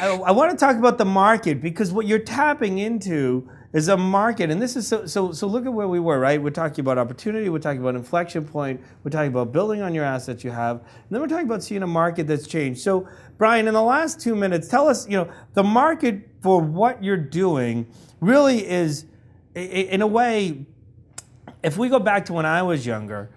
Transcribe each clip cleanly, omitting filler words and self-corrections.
I want to talk about the market, because what you're tapping into is a market, and this is so look at where we were, right? We're talking about opportunity, we're talking about inflection point, we're talking about building on your assets you have, and then we're talking about seeing a market that's changed. So Brian, in the last 2 minutes, tell us, the market for what you're doing really is, in a way, if we go back to when I was younger,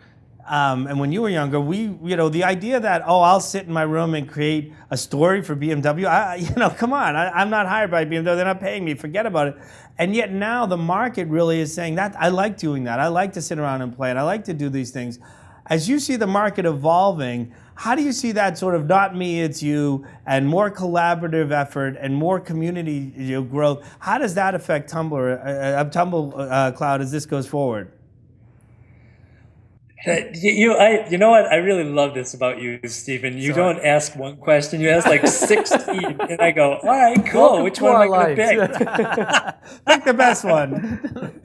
and when you were younger, the idea that, oh, I'll sit in my room and create a story for BMW, come on, I'm not hired by BMW, they're not paying me, forget about it. And yet now the market really is saying that, I like doing that, I like to sit around and play, and I like to do these things. As you see the market evolving, how do you see that sort of not me, it's you, and more collaborative effort and more community growth? How does that affect TumbleCloud as this goes forward? You know what? I really love this about you, Stephen. You Sorry. don't ask one question, you ask like 16, and I go, all right, cool. Welcome Which to one am our I going lives. to pick? Pick the best one.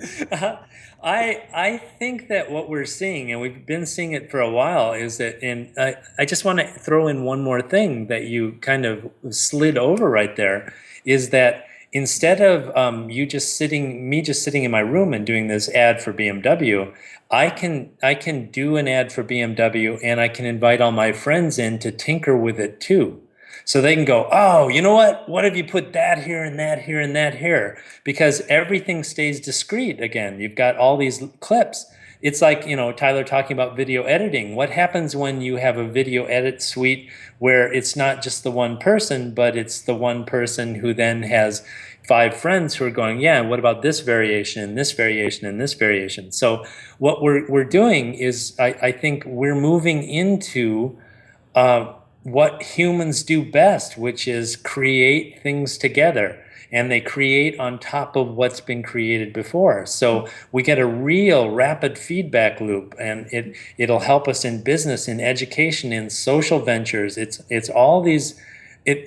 I think that what we're seeing, and we've been seeing it for a while, is that, and I just want to throw in one more thing that you kind of slid over right there, is that instead of me just sitting in my room and doing this ad for BMW, I can do an ad for BMW, and I can invite all my friends in to tinker with it too. So they can go, oh, you know what? What if you put that here and that here and that here? Because everything stays discrete again. You've got all these clips. It's like, Tyler talking about video editing. What happens when you have a video edit suite where it's not just the one person, but it's the one person who then has five friends who are going, yeah, what about this variation and this variation and this variation? So what we're doing is, I think we're moving into what humans do best, which is create things together. And they create on top of what's been created before. So we get a real rapid feedback loop, and it'll help us in business, in education, in social ventures. It's all these.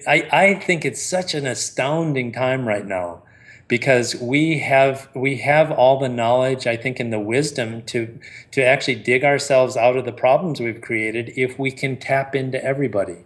I think it's such an astounding time right now, because we have all the knowledge, I think, and the wisdom to actually dig ourselves out of the problems we've created if we can tap into everybody.